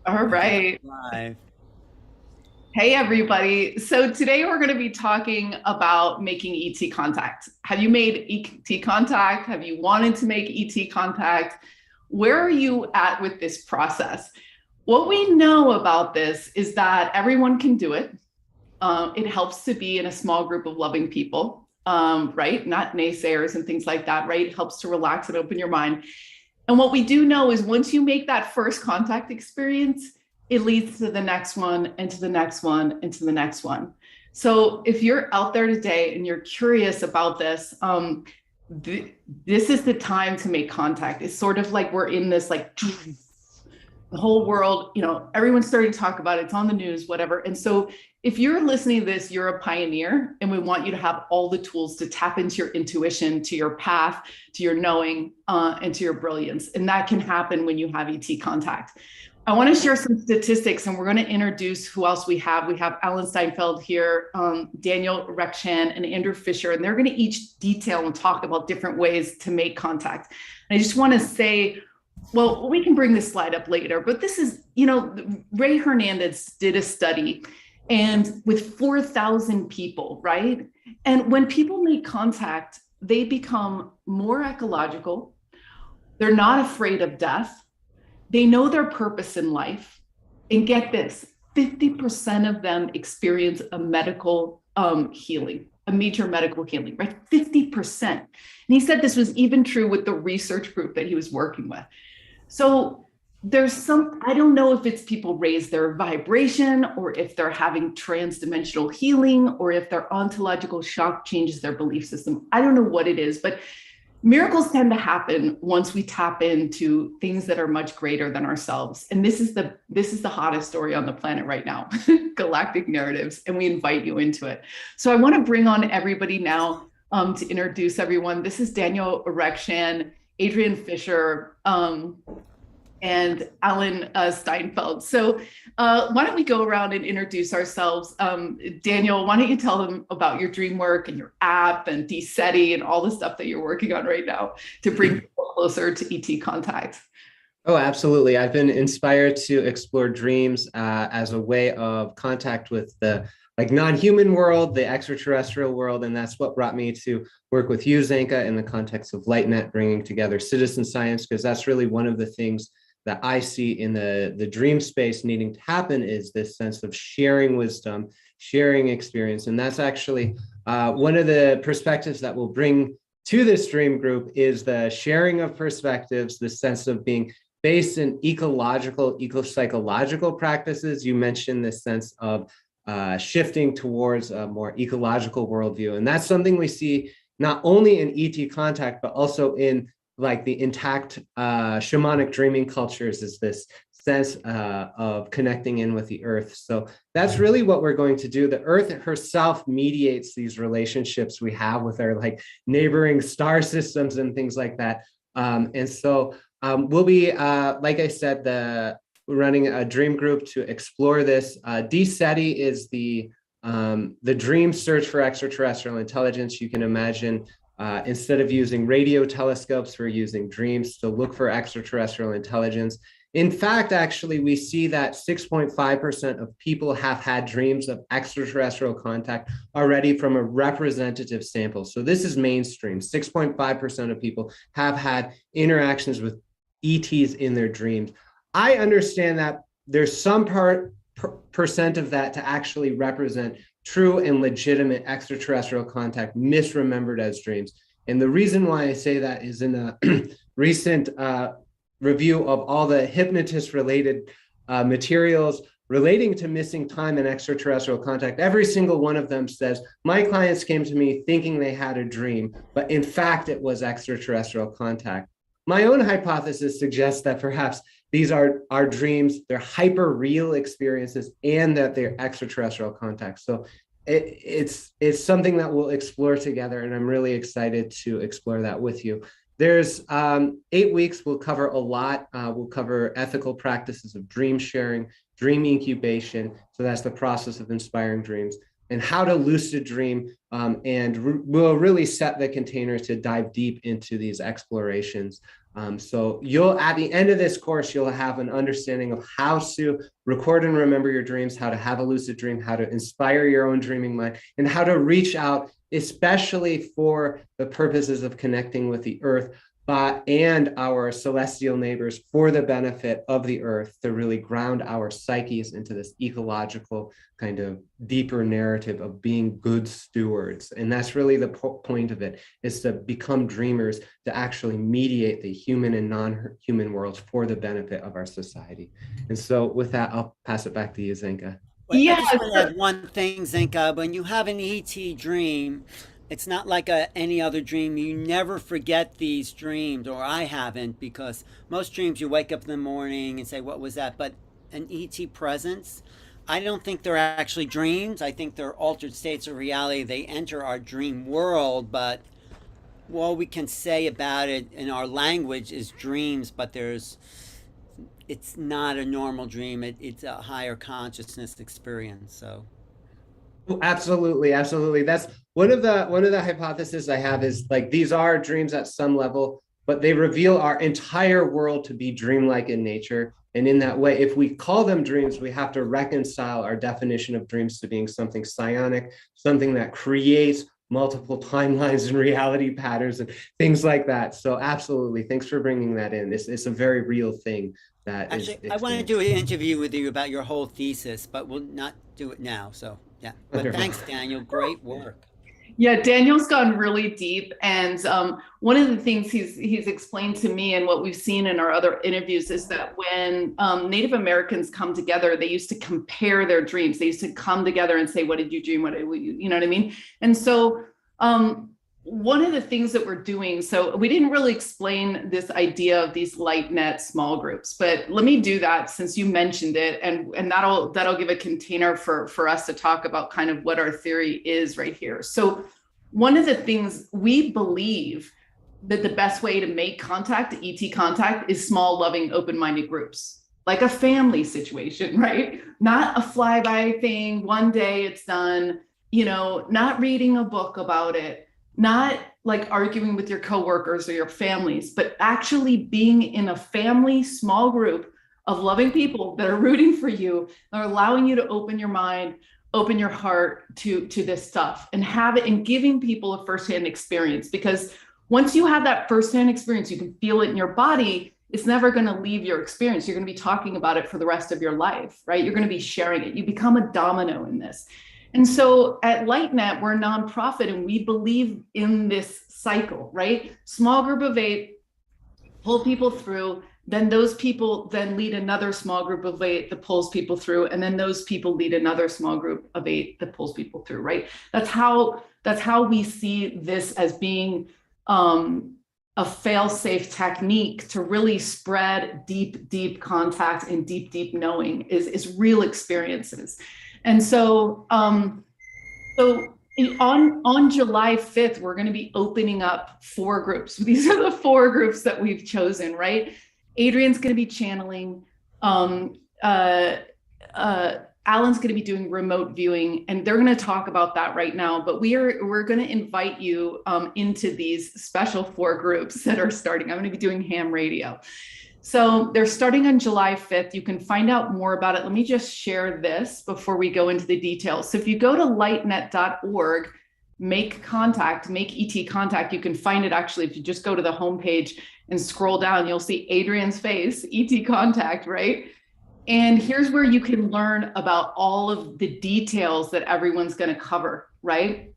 All Okay, right. live. Hey, everybody. So today we're going to be talking about making ET contact. Have you made ET contact? Have you wanted to make ET contact? Where are you at with this process? What we know about this is that everyone can do it. It helps to be in a small group of loving people, right? Not naysayers and things like that, right? It helps to relax and open your mind. And what we do know is once you make that first contact experience, it leads to the next one and to the next one and to the next one. So if you're out there today and you're curious about this, this is the time to make contact. It's sort of like we're in this like the whole world, everyone's starting to talk about it. It's on the news, whatever. And so if you're listening to this, you're a pioneer, and we want you to have all the tools to tap into your intuition, to your path, to your knowing, and to your brilliance. And that can happen when you have ET contact. I want to share some statistics, and we're going to introduce who else we have. We have Alan Steinfeld here, Daniel Rekshan, and Andrew Fisher, and they're going to each detail and talk about different ways to make contact. And I just want to say, well, we can bring this slide up later, but this is, Ray Hernandez did a study and with 4,000 people, right? And when people make contact, they become more ecological. They're not afraid of death. They know their purpose in life. And get this, 50% of them experience a medical healing, a major medical healing, right? 50%. And he said this was even true with the research group that he was working with. So I don't know if it's people raise their vibration or if they're having trans-dimensional healing or if their ontological shock changes their belief system. I don't know what it is, but miracles tend to happen once we tap into things that are much greater than ourselves. And this is the hottest story on the planet right now, galactic narratives, and we invite you into it. So I want to bring on everybody now to introduce everyone. This is Daniel Rekshan, Adrian Fisher, and Alan Steinfeld. So why don't we go around and introduce ourselves? Daniel, why don't you tell them about your dream work and your app and DSETI and all the stuff that you're working on right now to bring people closer to ET contact? Oh, absolutely. I've been inspired to explore dreams as a way of contact with the non-human world, the extraterrestrial world, and that's what brought me to work with you, Zanka, in the context of Lightnet, bringing together citizen science, because that's really one of the things that I see in the dream space needing to happen is this sense of sharing wisdom, sharing experience. And that's actually one of the perspectives that we'll bring to this dream group is the sharing of perspectives, the sense of being based in ecological, eco-psychological practices. You mentioned this sense of shifting towards a more ecological worldview. And that's something we see not only in ET contact, but also in the intact shamanic dreaming cultures is this sense of connecting in with the earth. So that's really what we're going to do. The earth herself mediates these relationships we have with our neighboring star systems and things like that. And so we'll be, like I said, running a dream group to explore this. DSETI is the dream search for extraterrestrial intelligence. You can imagine instead of using radio telescopes, we're using dreams to look for extraterrestrial intelligence. In fact, actually, we see that 6.5% of people have had dreams of extraterrestrial contact already from a representative sample. So this is mainstream. 6.5% of people have had interactions with ETs in their dreams. I understand that there's some percent of that to actually represent true and legitimate extraterrestrial contact misremembered as dreams. And the reason why I say that is in a recent review of all the hypnotist-related materials relating to missing time and extraterrestrial contact, every single one of them says, my clients came to me thinking they had a dream, but in fact, it was extraterrestrial contact. My own hypothesis suggests that perhaps these are our dreams, they're hyper real experiences, and that they're extraterrestrial contact. So it's something that we'll explore together, and I'm really excited to explore that with you. There's 8 weeks. We'll cover a lot. We'll cover ethical practices of dream sharing, dream incubation. So that's the process of inspiring dreams, and how to lucid dream. We'll really set the container to dive deep into these explorations. So you'll, at the end of this course, you'll have an understanding of how to record and remember your dreams, how to have a lucid dream, how to inspire your own dreaming mind, and how to reach out, especially for the purposes of connecting with the earth, and our celestial neighbors for the benefit of the earth, to really ground our psyches into this ecological kind of deeper narrative of being good stewards. And that's really the point of it, is to become dreamers, to actually mediate the human and non-human worlds for the benefit of our society. And so with that, I'll pass it back to you, Zenka. Well, I Yeah. just want to add one thing, Zinka. When you have an ET dream, it's not like any other dream. You never forget these dreams, or I haven't, because most dreams you wake up in the morning and say, "What was that?" But an ET presence, I don't think they're actually dreams. I think they're altered states of reality. They enter our dream world, but all we can say about it in our language is dreams, but it's not a normal dream. It's a higher consciousness experience. So Absolutely, absolutely. That's one of the hypotheses I have, is like these are dreams at some level, but they reveal our entire world to be dreamlike in nature. And in that way, if we call them dreams, we have to reconcile our definition of dreams to being something psionic, something that creates multiple timelines and reality patterns and things like that. So absolutely, thanks for bringing that in. It's a very real thing that is actually, I want to do experienced. an interview with you about your whole thesis, but we'll not do it now. So yeah, but Wonderful. thanks, Daniel. Great work. Yeah, Daniel's gone really deep, and one of the things he's explained to me, and what we've seen in our other interviews, is that when Native Americans come together, they used to compare their dreams. They used to come together and say, "What did you dream? What did you know what I mean?" And so one of the things that we're doing, so we didn't really explain this idea of these Lightnet small groups, but let me do that since you mentioned it, and that'll give a container for us to talk about kind of what our theory is right here. So one of the things we believe, that the best way to make contact, ET contact, is small, loving, open-minded groups, like a family situation, right? Not a flyby thing, one day it's done, not reading a book about it, not like arguing with your coworkers or your families, but actually being in a family small group of loving people that are rooting for you, that are allowing you to open your mind, open your heart to this stuff, and have it, and giving people a firsthand experience. Because once you have that firsthand experience, you can feel it in your body. It's never going to leave your experience. You're going to be talking about it for the rest of your life, right? You're going to be sharing it. You become a domino in this. And so at Lightnet, we're a nonprofit, and we believe in this cycle, right? Small group of 8, pull people through, then those people then lead another small group of 8 that pulls people through, and then those people lead another small group of 8 that pulls people through, right? That's how we see this as being a fail-safe technique to really spread deep contact and deep knowing, is real experiences. And so, on July 5th, we're going to be opening up 4 groups. These are the 4 groups that we've chosen, right? Adrian's going to be channeling. Alan's going to be doing remote viewing, and they're going to talk about that right now. But we're going to invite you into these special 4 groups that are starting. I'm going to be doing ham radio. So they're starting on July 5th. You can find out more about it. Let me just share this before we go into the details. So if you go to lightnet.org, make ET contact, you can find it actually. If you just go to the homepage and scroll down, you'll see Adrian's face, ET contact, right? And here's where you can learn about all of the details that everyone's going to cover, right?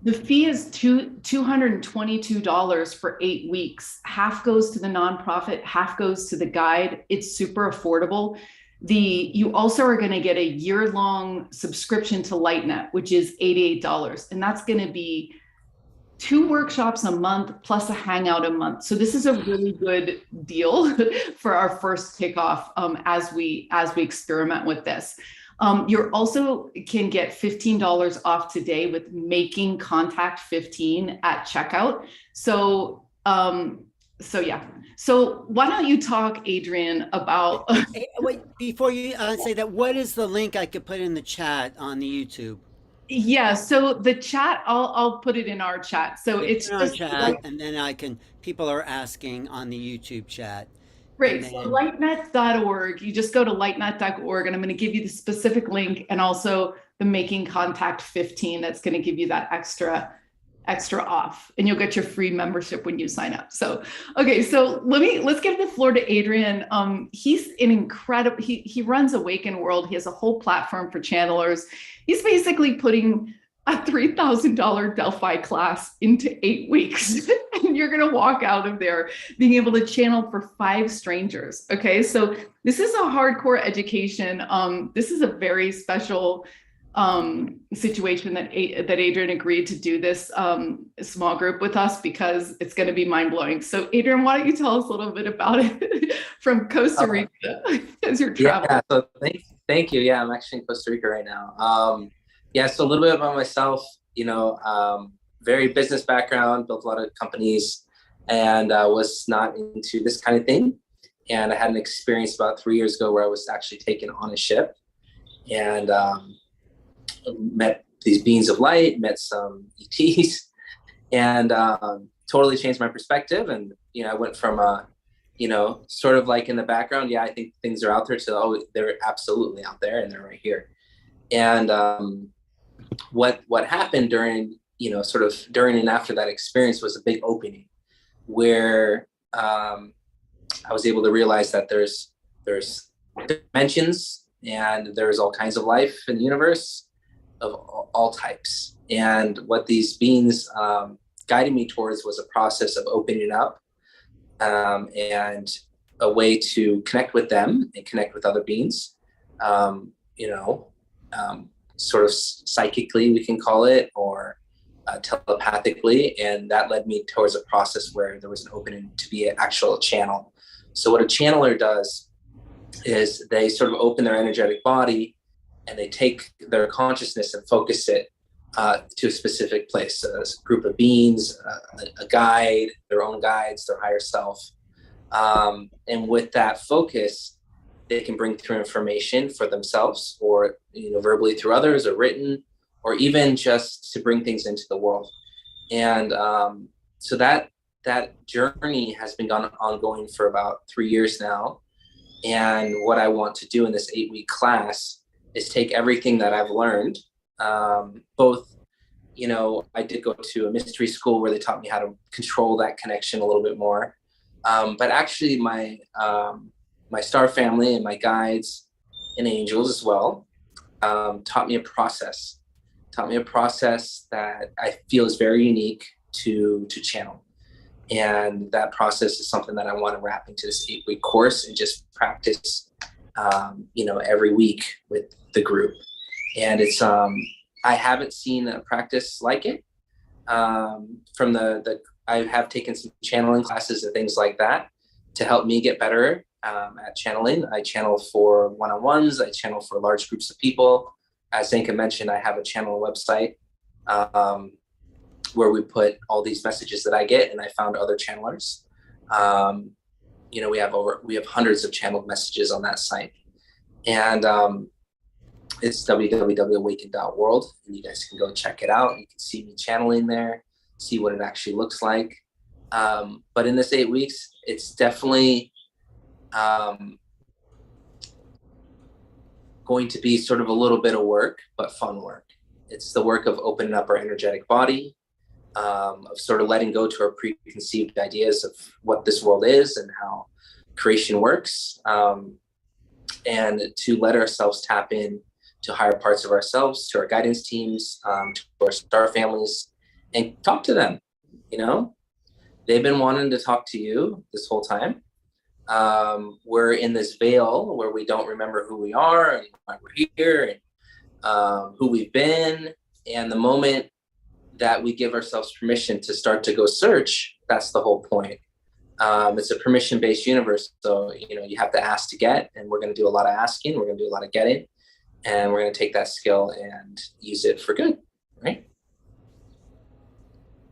The fee is $222 for 8 weeks. Half goes to the nonprofit, half goes to the guide. It's super affordable. You also are going to get a year-long subscription to Lightnet, which is $88. And that's going to be 2 workshops a month plus a hangout a month. So this is a really good deal for our first kickoff as we experiment with this. You also can get $15 off today with Making Contact 15 at checkout. So yeah. So why don't you talk, Adrian, about Wait, before you say that, what is the link I could put in the chat on the YouTube? Yeah, so the chat, I'll put it in our chat. So Yeah, put it's it on just chat, and then people are asking on the YouTube chat. And great. So then, lightnet.org, you just go to lightnet.org and I'm going to give you the specific link and also the Making Contact 15 that's going to give you that extra off, and you'll get your free membership when you sign up. So okay, so let's give the floor to Adrian. He's an incredible, he runs Awaken World. He has a whole platform for channelers. He's basically putting a $3,000 Delphi class into 8 weeks and you're going to walk out of there being able to channel for 5 strangers. Okay, so this is a hardcore education. This is a very special situation that Adrian agreed to do this small group with us because it's going to be mind-blowing. So Adrian, why don't you tell us a little bit about it from Costa Rica as you're traveling? Yeah, so thank you. Yeah, I'm actually in Costa Rica right now. Yeah, so a little bit about myself, very business background, built a lot of companies, and was not into this kind of thing. And I had an experience about 3 years ago where I was actually taken on a ship and met these beings of light, met some ETs, and totally changed my perspective. And, I went from, sort of like in the background, yeah, I think things are out there, to, oh, they're absolutely out there and they're right here. And what happened during, sort of during and after that experience was a big opening where I was able to realize that there's dimensions and there's all kinds of life in the universe of all types. And what these beings guided me towards was a process of opening up and a way to connect with them and connect with other beings, sort of psychically, we can call it, or telepathically. And that led me towards a process where there was an opening to be an actual channel. So what a channeler does is they sort of open their energetic body and they take their consciousness and focus it to a specific place, a group of beings, a guide, their own guides, their higher self. And with that focus, they can bring through information for themselves, or verbally through others, or written, or even just to bring things into the world. And so that journey has been ongoing for about 3 years now. And what I want to do in this 8-week class is take everything that I've learned. Both, I did go to a mystery school where they taught me how to control that connection a little bit more. But actually my star family and my guides and angels as well taught me a process that I feel is very unique to channel. And that process is something that I want to wrap into this 8-week course and just practice, every week with the group. And it's, I haven't seen a practice like it. From I have taken some channeling classes and things like that to help me get better at channeling. I channel for one-on-ones. I channel for large groups of people. As Zenka mentioned, I have a channel website where we put all these messages that I get, and I found other channelers. We have hundreds of channeled messages on that site, and it's www.awaken.world, and you guys can go check it out. You can see me channeling there, see what it actually looks like. But in this 8 weeks, it's definitely going to be sort of a little bit of work, but fun work. It's the work of opening up our energetic body, of sort of letting go to our preconceived ideas of what this world is and how creation works, and to let ourselves tap in to higher parts of ourselves, to our guidance teams, to our star families, and talk to them. They've been wanting to talk to you this whole time. We're in this veil where we don't remember who we are and why we're here and who we've been. And the moment that we give ourselves permission to start to go search, that's the whole point. It's a permission-based universe. So, you have to ask to get, and we're going to do a lot of asking. We're going to do a lot of getting, and we're going to take that skill and use it for good, right?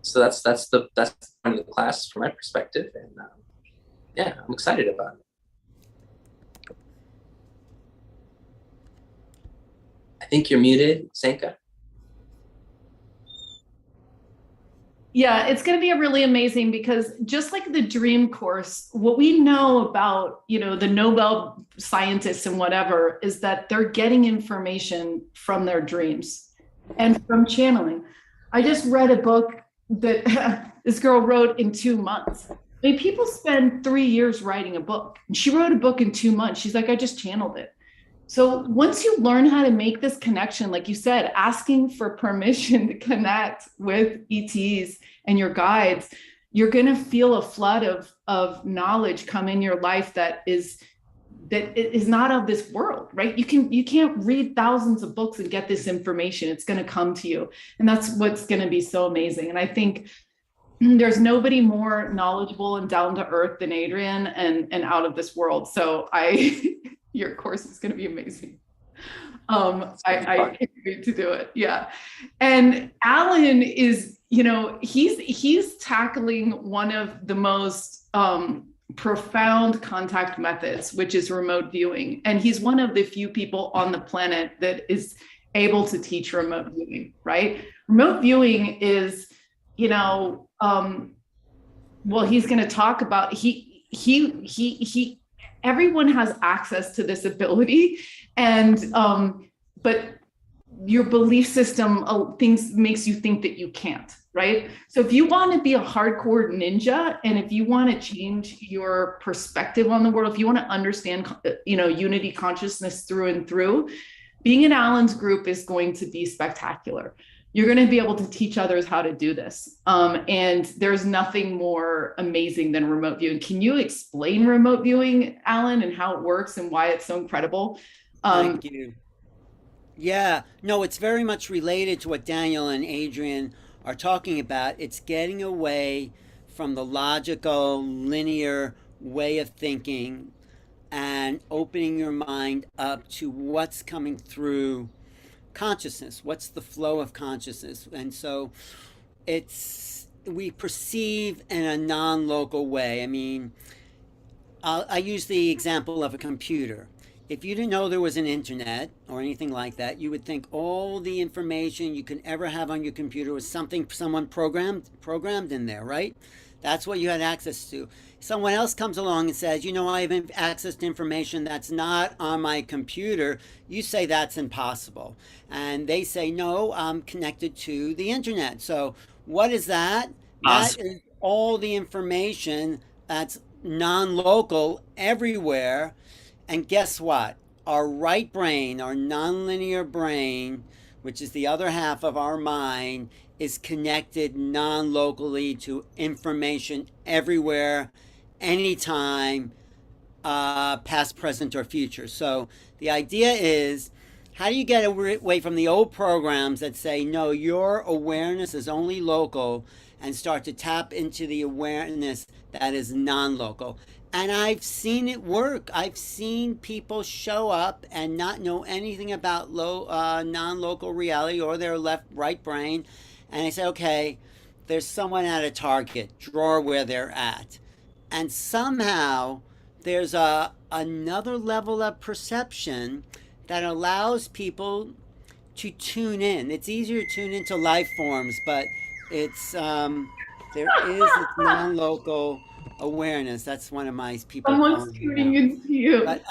So that's the part of the class from my perspective. And yeah, I'm excited about it. I think you're muted, Senka. Yeah, it's going to be a really amazing because just like the dream course, what we know about, the Nobel scientists and whatever is that they're getting information from their dreams and from channeling. I just read a book that this girl wrote in 2 months. I mean, people spend 3 years writing a book. And she wrote a book in 2 months. She's like, I just channeled it. So once you learn how to make this connection, like you said, asking for permission to connect with ETs and your guides, you're going to feel a flood of knowledge come in your life that is not of this world, right? You can't read thousands of books and get this information. It's going to come to you. And that's what's going to be so amazing. And I think there's nobody more knowledgeable and down to earth than Adrian and out of this world. So your course is going to be amazing. I can't wait to do it. Yeah. And Alan is, he's tackling one of the most profound contact methods, which is remote viewing. And he's one of the few people on the planet that is able to teach remote viewing, right? Remote viewing is, well, he's going to talk about, everyone has access to this ability, and but your belief system things makes you think that you can't, right? So if you want to be a hardcore ninja, and if you want to change your perspective on the world, if you want to understand unity consciousness through and through, being in Alan's group is going to be spectacular. You're going to be able to teach others how to do this. And there's nothing more amazing than remote viewing. Can you explain remote viewing, Alan, and how it works and why it's so incredible? Thank you. Yeah, no, it's very much related to what Daniel and Adrian are talking about. It's getting away from the logical, linear way of thinking and opening your mind up to what's coming through consciousness. What's the flow of consciousness? And so we perceive in a non-local way. I mean, I use the example of a computer. If you didn't know there was an internet or anything like that, you would think all the information you can ever have on your computer was something someone programmed in there, right? That's what you had access to. Someone else comes along and says, I have access to information that's not on my computer. You say that's impossible. And they say, no, I'm connected to the internet. So what is that? Awesome. That is all the information that's non-local everywhere. And guess what? Our right brain, our nonlinear brain, which is the other half of our mind, is connected non-locally to information everywhere, anytime, past, present, or future. So the idea is, how do you get away from the old programs that say, no, your awareness is only local, and start to tap into the awareness that is non-local? And I've seen it work. I've seen people show up and not know anything about non-local reality or their right brain. And I say, okay, there's someone at a Target, drawer where they're at. And somehow there's another level of perception that allows people to tune in. It's easier to tune into life forms, but there is this non-local awareness. That's one of my people. Someone's tuning into you. But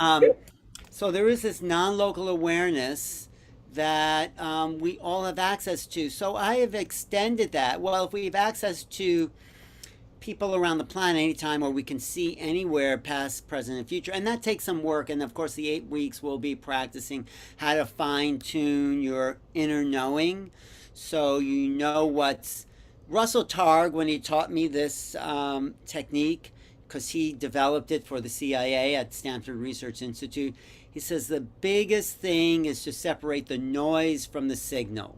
so there is this non-local awareness that we all have access to. So I have extended that. Well, if we have access to people around the planet anytime, or we can see anywhere, past, present, and future, and that takes some work. And of course, the 8 weeks we'll be practicing how to fine-tune your inner knowing, so you know what's. Russell Targ, when he taught me this technique, because he developed it for the CIA at Stanford Research Institute, he says the biggest thing is to separate the noise from the signal.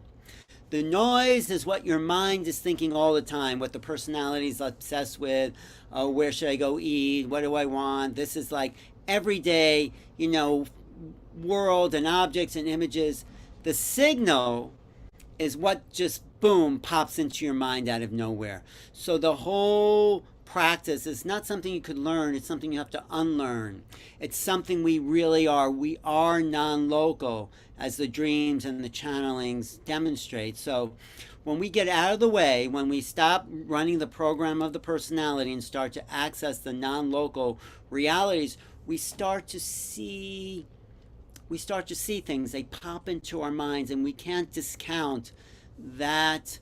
The noise is what your mind is thinking all the time, what the personality is obsessed with. Oh, where should I go eat? What do I want? This is like everyday, world and objects and images. The signal is what just boom pops into your mind out of nowhere. So the whole practice. It's not something you could learn. It's something you have to unlearn. It's something we really are. We are non-local, as the dreams and the channelings demonstrate. So when we get out of the way, when we stop running the program of the personality and start to access the non-local realities, we start to see things. They pop into our minds, and we can't discount that,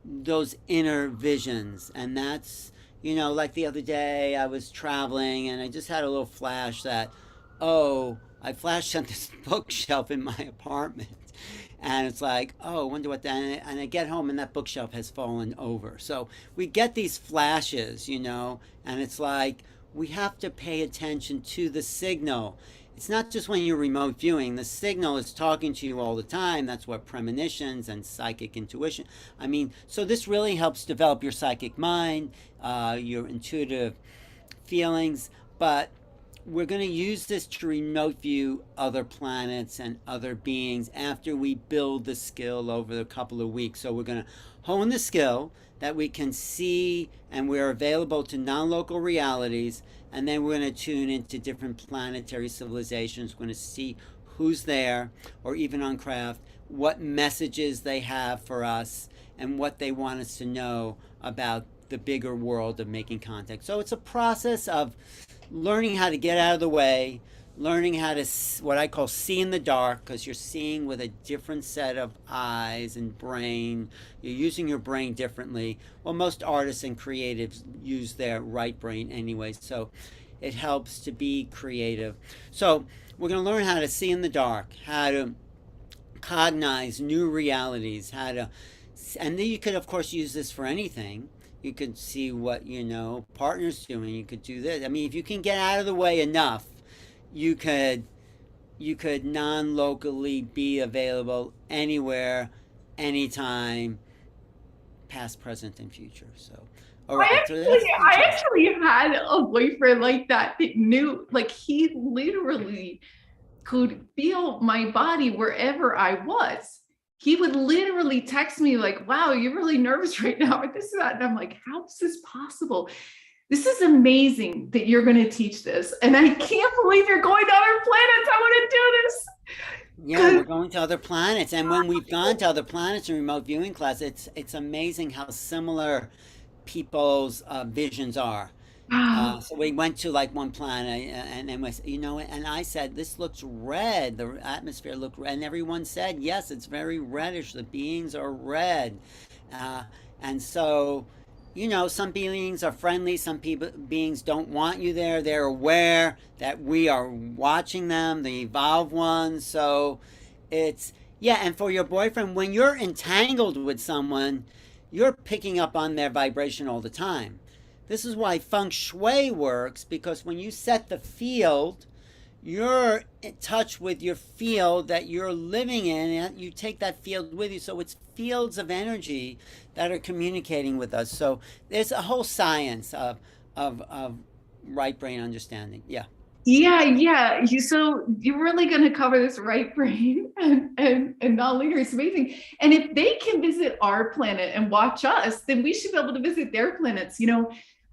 those inner visions. And that's, like the other day I was traveling and I just had a little flash that, oh, I flashed on this bookshelf in my apartment. And it's like, oh, I wonder what that, and I get home and that bookshelf has fallen over. So we get these flashes, and it's like we have to pay attention to the signal. It's not just when you're remote viewing. The signal is talking to you all the time. That's what premonitions and psychic intuition. So this really helps develop your psychic mind, your intuitive feelings. But we're going to use this to remote view other planets and other beings after we build the skill over a couple of weeks. So we're going to hone the skill that we can see, and we're available to non-local realities. And then we're going to tune into different planetary civilizations. We're going to see who's there, or even on craft, what messages they have for us and what they want us to know about the bigger world of making contact. So it's a process of learning how to get out of the way, learning how to, what I call, see in the dark, because you're seeing with a different set of eyes and brain. You're using your brain differently. Well, most artists and creatives use their right brain anyway, so it helps to be creative. So we're going to learn how to see in the dark, how to cognize new realities, how to, and then you could, of course, use this for anything. You could see what, partner's doing. You could do this. If you can get out of the way enough, you could non-locally be available anywhere, anytime, past, present, and future. So, all right. I actually had a boyfriend like that knew, like, he literally could feel my body wherever I was. He would literally text me like, wow, you're really nervous right now, or this, that. And I'm like, how is this possible? This is amazing that you're going to teach this. And I can't believe you're going to other planets. I want to do this. Yeah, we're going to other planets. And when we've gone to other planets in remote viewing class, it's amazing how similar people's visions are. So we went to like one planet, and and I said, this looks red. The atmosphere looked red. And everyone said, yes, it's very reddish. The beings are red. And so, some beings are friendly. Some beings don't want you there. They're aware that we are watching them, the evolved ones. So it's, yeah. And for your boyfriend, when you're entangled with someone, you're picking up on their vibration all the time. This is why feng shui works, because when you set the field, you're in touch with your field that you're living in, and you take that field with you. So it's fields of energy that are communicating with us. So there's a whole science of right brain understanding. Yeah. Yeah. So you're really going to cover this right brain and non-linear. It's amazing. And if they can visit our planet and watch us, then we should be able to visit their planets.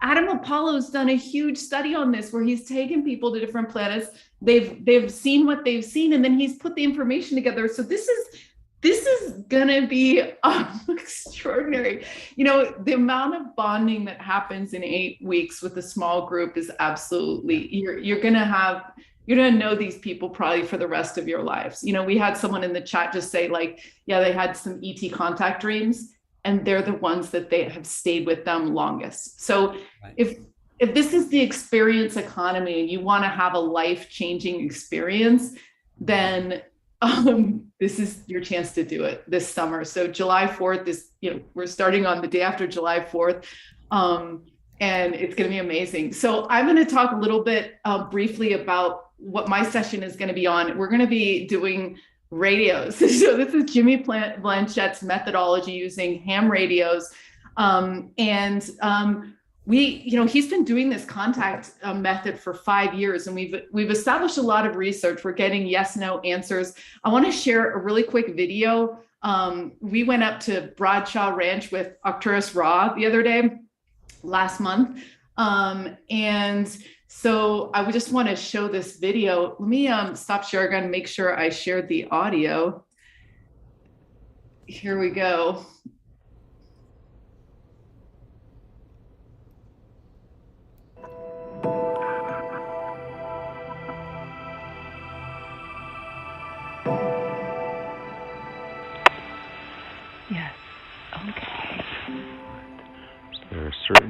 Adam Apollo's done a huge study on this, where he's taken people to different planets. They've seen what they've seen, and then he's put the information together. So this is gonna be extraordinary. The amount of bonding that happens in 8 weeks with a small group is absolutely, you're gonna know these people probably for the rest of your lives. We had someone in the chat just say, like, yeah, they had some ET contact dreams, and they're the ones that they have stayed with them longest. So right. If this is the experience economy and you want to have a life-changing experience, then this is your chance to do it this summer. So July 4th is, we're starting on the day after July 4th. And it's going to be amazing. So I'm going to talk a little bit briefly about what my session is going to be on. We're going to be doing radios. So this is Jimmy Blanchette's methodology using ham radios. He's been doing this contact method for 5 years, and we've established a lot of research. We're getting yes, no answers. I want to share a really quick video. We went up to Bradshaw Ranch with Arcturus Ra the other day, last month. And so I would just want to show this video. Let me stop sharing and make sure I shared the audio. Here we go. Yes. Okay. There are certain.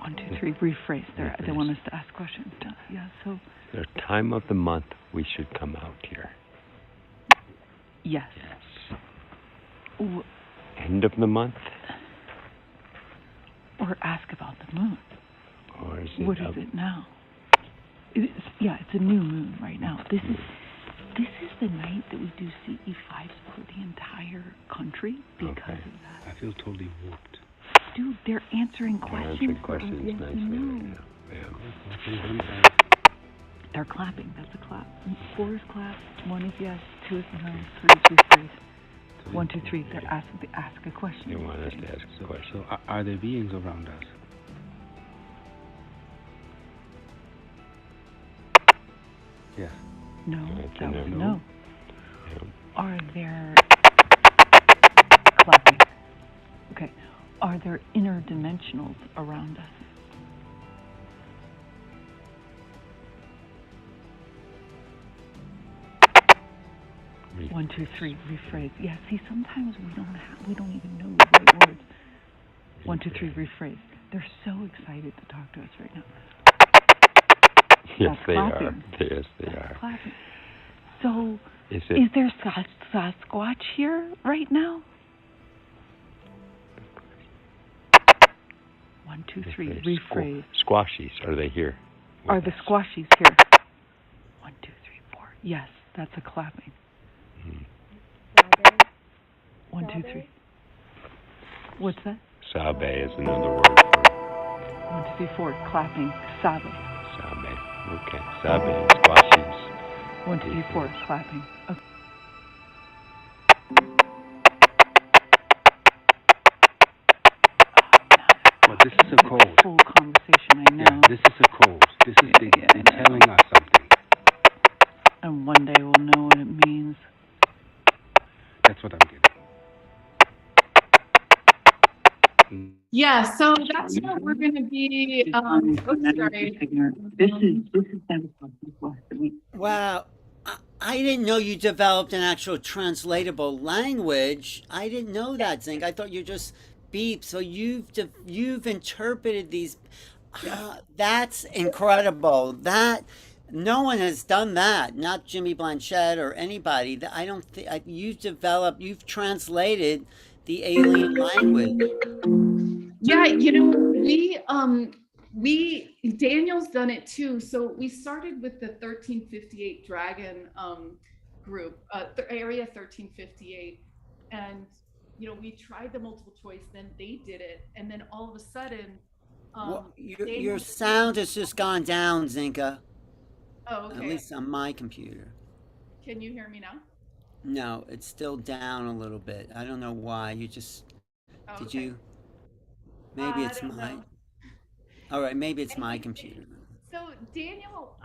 1, 2, 3. Rephrase. They want us to ask questions. Yeah. So. The time of the month we should come out here. Yes. End of the month. Or ask about the moon. Or is it? What is it now? It's a new moon right now. This is the night that we do CE5s for the entire country because of that. I feel totally warped. Dude, they're answering questions. Answering questions yes, nicely. Yeah. They're clapping. That's a clap. 4 is clap. 1 is yes. 2 is no. 3 is rephrase. 1, 2, 3. They ask a question. They want us to ask a question. So are there beings around us? Yes. No, That's that a was no. no. Yeah. Are there clapping? Okay. Are there interdimensionals around us? Rephrase. 1, 2, 3. Rephrase. Yeah. See, sometimes we don't even know the right words. 1, 2, 3. Rephrase. They're so excited to talk to us right now. Yes, That's they clapping. are. Yes, they That's are. clapping. So, Is is there Sasquatch here right now? 1, 2, 3. Rephrase. Squashies, are they here? Are the squashies here? 1, 2, 3, 4. Yes, that's a clapping. 1, 2, 3. What's that? Sabe is another word for 1, 2, 3, 4. Clapping. Sabe. Sabe. Okay. Sabe and squashies. 1, 2, 3, 4. Clapping. Okay. Well, this is a code. Full conversation, I know. Yeah, this is a code. This is they're telling us something. And one day we'll know what it means. That's what I'm getting. Yeah, so that's what we're going to be. Sorry. This is Wow. I didn't know you developed an actual translatable language. I didn't know that, Zink. I thought you just beep. So you've interpreted these. That's incredible. That no one has done that. Not Jimmy Blanchett or anybody. I don't think you've translated the alien language. Yeah, we Daniel's done it too. So we started with the 1358 Dragon group, area 1358, and we tried the multiple choice. Then they did it, and then all of a sudden, your sound has just gone down, Zinka. Oh, okay. At least on my computer. Can you hear me now? No, it's still down a little bit. I don't know why. Did Okay. you? Maybe it's I don't mine. know. All right, maybe it's my computer. So Daniel,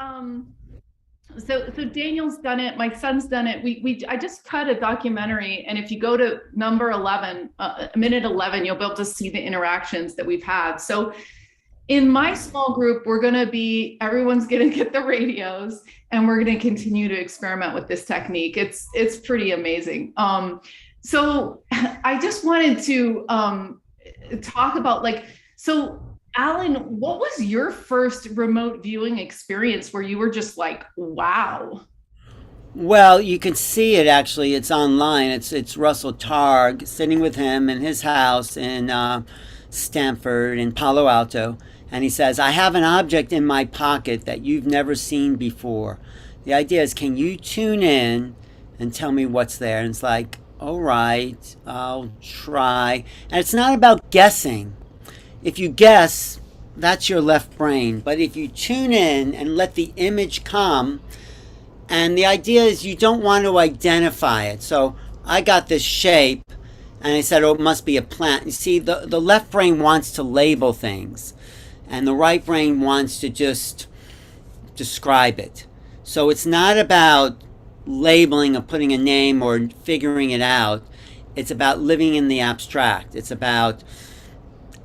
so Daniel's done it. My son's done it. I just cut a documentary, and if you go to number 11, minute 11, you'll be able to see the interactions that we've had. So in my small group, everyone's going to get the radios, and we're going to continue to experiment with this technique. It's pretty amazing. So I just wanted to talk about so Alan, what was your first remote viewing experience where you were just like, wow? Well, you can see it actually. It's online. It's Russell Targ sitting with him in his house in Stanford in Palo Alto. And he says, I have an object in my pocket that you've never seen before. The idea is, can you tune in and tell me what's there? And it's like, all right, I'll try. And it's not about guessing. If you guess, that's your left brain. But if you tune in and let the image come, and the idea is you don't want to identify it. So I got this shape, And I said, oh, it must be a plant. You see, the left brain wants to label things, and the right brain wants to just describe it. So it's not about labeling or putting a name or figuring it out. It's about living in the abstract. It's about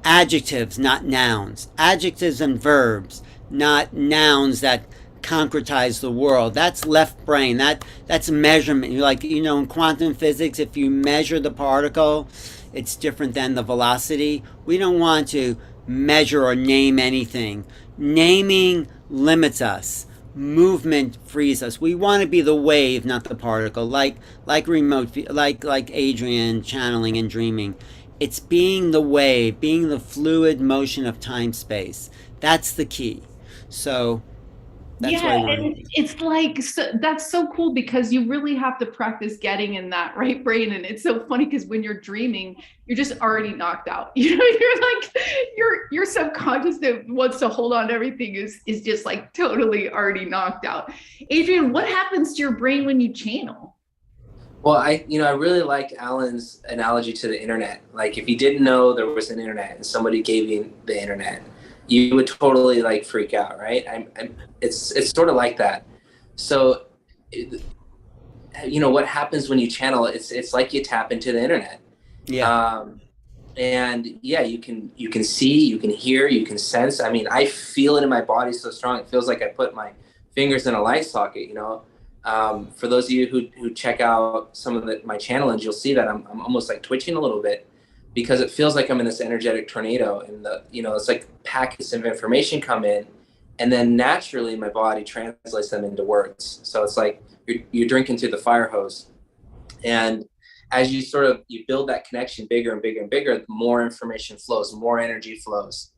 adjectives, not nouns. Adjectives and verbs, not nouns that concretize the world. That's left brain. That's measurement. Like, in quantum physics, if you measure the particle, it's different than the velocity. We don't want to measure or name anything. Naming limits us. Movement frees us. We want to be the wave, not the particle. Like Adrian channeling and dreaming. It's being the wave, being the fluid motion of time space. That's the key. So that's yeah, and it's like that's so cool because you really have to practice getting in that right brain. And it's so funny because when you're dreaming, you're just already knocked out. You're like your subconscious that wants to hold on to everything is just like totally already knocked out. Adrian, what happens to your brain when you channel? Well, I really like Alan's analogy to the internet. Like, if you didn't know there was an internet and somebody gave you the internet, you would totally like freak out, right? It's sort of like that. So, what happens when you channel? It's like you tap into the internet. Yeah. And yeah, you can see, you can hear, you can sense. I mean, I feel it in my body so strong. It feels like I put my fingers in a light socket. For those of you who check out some of my channelings, you'll see that I'm almost like twitching a little bit because it feels like I'm in this energetic tornado, and it's like packets of information come in, and then naturally my body translates them into words. So it's like you're drinking through the fire hose, and as you build that connection bigger and bigger and bigger, more information flows, more energy flows.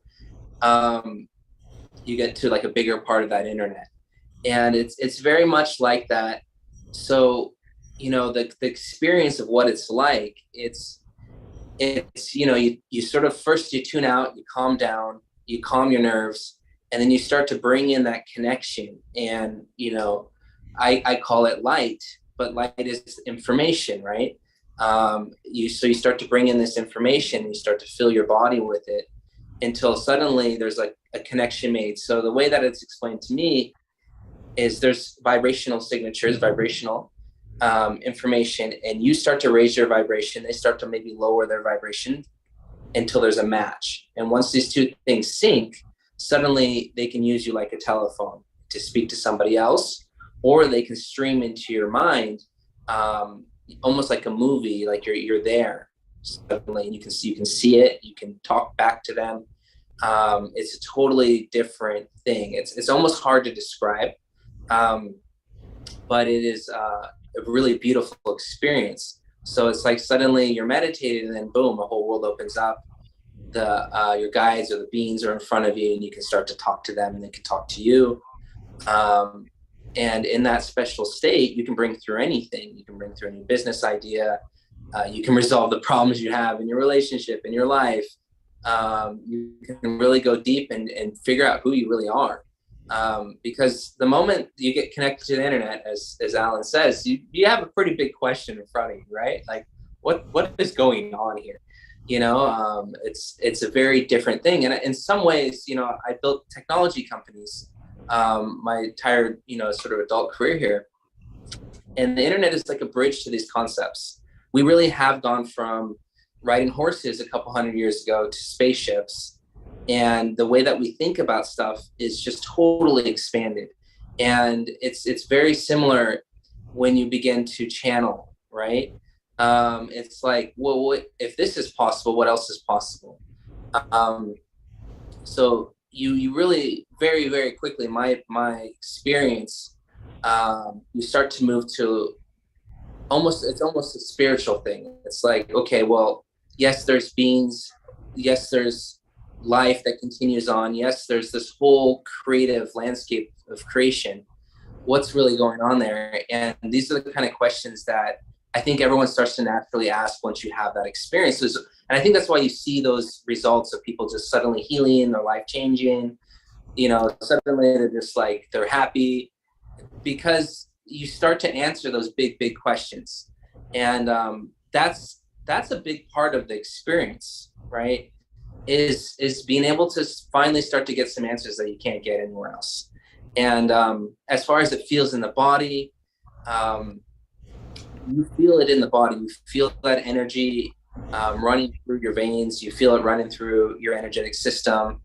You get to like a bigger part of that internet. And it's very much like that. So, the experience of what it's like, it's you sort of first you tune out, you calm down, you calm your nerves, and then you start to bring in that connection. And, I call it light, but light is information, right? You start to bring in this information, and you start to fill your body with it until suddenly there's like a connection made. So the way that it's explained to me is there's vibrational signatures, vibrational information, and you start to raise your vibration. They start to maybe lower their vibration until there's a match. And once these two things sync, suddenly they can use you like a telephone to speak to somebody else, or they can stream into your mind, almost like a movie, like you're there suddenly, and you can see it, you can talk back to them. It's a totally different thing. It's almost hard to describe. But it is a really beautiful experience. So it's like suddenly you're meditating, and then boom, a whole world opens up. Your guides or the beings are in front of you, and you can start to talk to them, and they can talk to you. And in that special state, you can bring through anything. You can bring through a new business idea. You can resolve the problems you have in your relationship, in your life. You can really go deep and figure out who you really are. Because the moment you get connected to the internet, as Alan says, you have a pretty big question in front of you, right? Like, what is going on here? It's a very different thing. And in some ways, I built technology companies, my entire, sort of adult career here. And the internet is like a bridge to these concepts. We really have gone from riding horses a couple hundred years ago to spaceships. And the way that we think about stuff is just totally expanded. And it's very similar when you begin to channel, right? It's like, well, if this is possible, what else is possible? So you really very, very quickly, my experience, you start to move to it's almost a spiritual thing. It's like, okay, well, yes, there's beings. Yes, there's life that continues on. Yes, there's this whole creative landscape of creation. What's really going on there? And these are the kind of questions that I think everyone starts to naturally ask once you have that experience. And I think that's why you see those results of people just suddenly healing, their life changing, suddenly they're just like, they're happy, because you start to answer those big, big questions. And that's that's a big part of the experience, right? Is being able to finally start to get some answers that you can't get anywhere else. And as far as it feels in the body, you feel it in the body. You feel that energy running through your veins. You feel it running through your energetic system.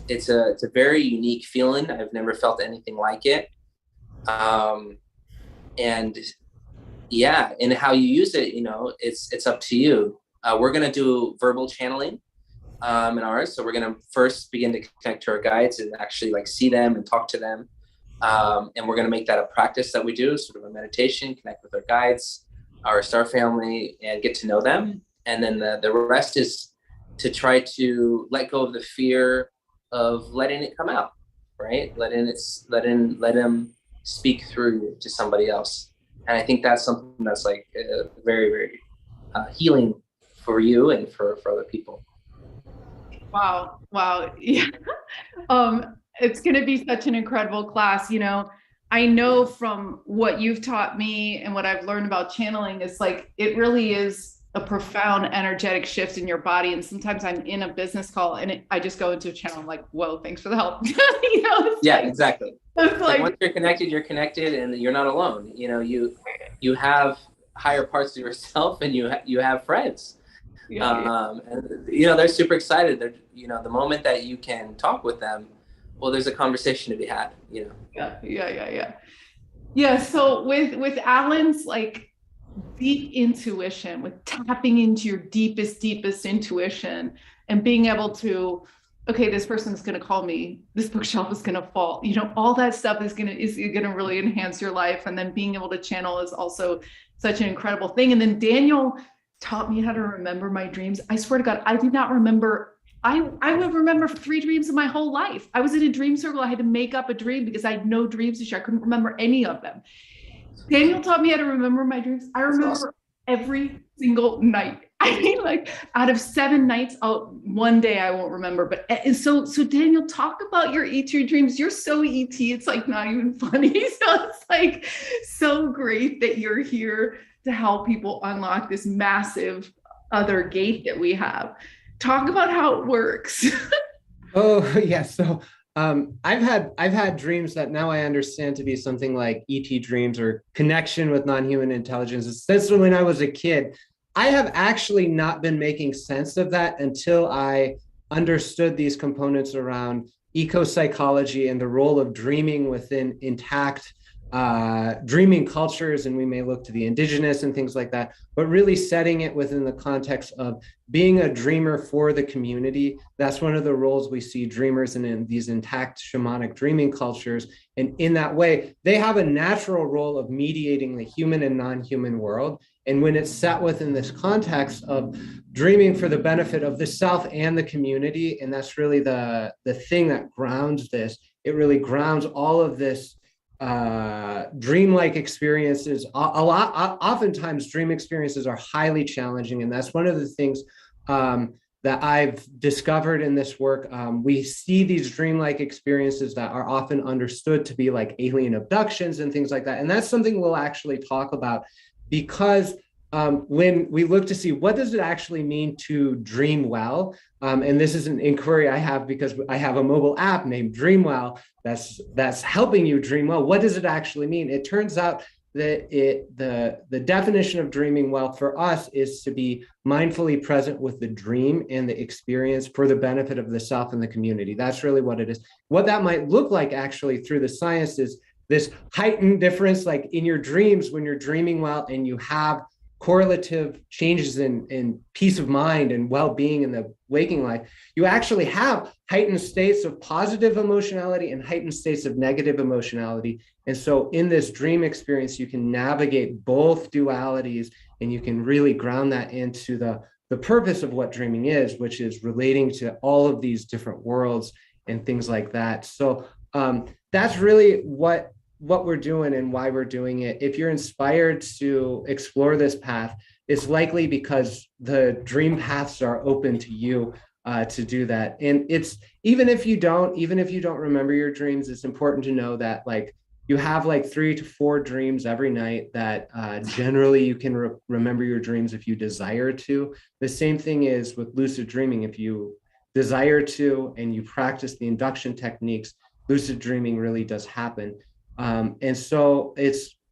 It's a very unique feeling. I've never felt anything like it. And yeah, and how you use it, you know, it's up to you. We're gonna do verbal channeling in ours. So we're gonna first begin to connect to our guides and actually like see them and talk to them. And we're gonna make that a practice that we do, sort of a meditation, connect with our guides, our star family, and get to know them. And then the rest is to try to let go of the fear of letting it come out, right? Let them speak through you to somebody else. And I think that's something that's like very, very healing for you and for other people. Wow. Yeah. It's going to be such an incredible class. You know, I know from what you've taught me and what I've learned about channeling is like, it really is a profound energetic shift in your body. And sometimes I'm in a business call and I just go into a channel. I'm like, whoa, thanks for the help. You know, yeah, like, exactly. It's like once you're connected and you're not alone. You know, you have higher parts of yourself and you have friends. And you know, they're super excited. They're, you know, the moment that you can talk with them, well, there's a conversation to be had, you know. Yeah. So with Alan's like deep intuition, with tapping into your deepest intuition and being able to, okay, this person's going to call me, this bookshelf is going to fall, you know, all that stuff is going to really enhance your life. And then being able to channel is also such an incredible thing. And then Daniel taught me how to remember my dreams. I swear to God, I did not remember. I would remember 3 dreams in my whole life. I was in a dream circle. I had to make up a dream because I had no dreams to share. I couldn't remember any of them. Daniel taught me how to remember my dreams. I remember every single night. I mean, like out of 7 nights, one day I won't remember. But so Daniel, talk about your ET dreams. You're so ET, it's like not even funny. So it's like so great that you're here to help people unlock this massive other gate that we have. Talk about how it works. Oh yeah, so I've had dreams that now I understand to be something like ET dreams or connection with non-human intelligence. Since when I was a kid, I have actually not been making sense of that until I understood these components around eco-psychology and the role of dreaming within intact dreaming cultures. And we may look to the indigenous and things like that, but really setting it within the context of being a dreamer for the community. That's one of the roles we see dreamers in these intact shamanic dreaming cultures. And in that way, they have a natural role of mediating the human and non-human world. And when it's set within this context of dreaming for the benefit of the self and the community, and that's really the thing that grounds this, it really grounds all of this dreamlike experiences. Oftentimes dream experiences are highly challenging. And that's one of the things that I've discovered in this work. We see these dreamlike experiences that are often understood to be like alien abductions and things like that. And that's something we'll actually talk about, because when we look to see what does it actually mean to dream well, and this is an inquiry I have because I have a mobile app named Dreamwell that's helping you dream well. What does it actually mean? It turns out that the definition of dreaming well for us is to be mindfully present with the dream and the experience for the benefit of the self and the community. That's really what it is. What that might look like actually through the science is this heightened difference, like in your dreams, when you're dreaming well and you have correlative changes in peace of mind and well-being in the waking life, you actually have heightened states of positive emotionality and heightened states of negative emotionality. And so in this dream experience, you can navigate both dualities and you can really ground that into the purpose of what dreaming is, which is relating to all of these different worlds and things like that. So that's really what we're doing and why we're doing it. If you're inspired to explore this path, it's likely because the dream paths are open to you to do that. And it's even if you don't remember your dreams, it's important to know that like you have like 3 to 4 dreams every night that generally you can remember your dreams if you desire to. The same thing is with lucid dreaming. If you desire to and you practice the induction techniques, lucid dreaming really does happen. And so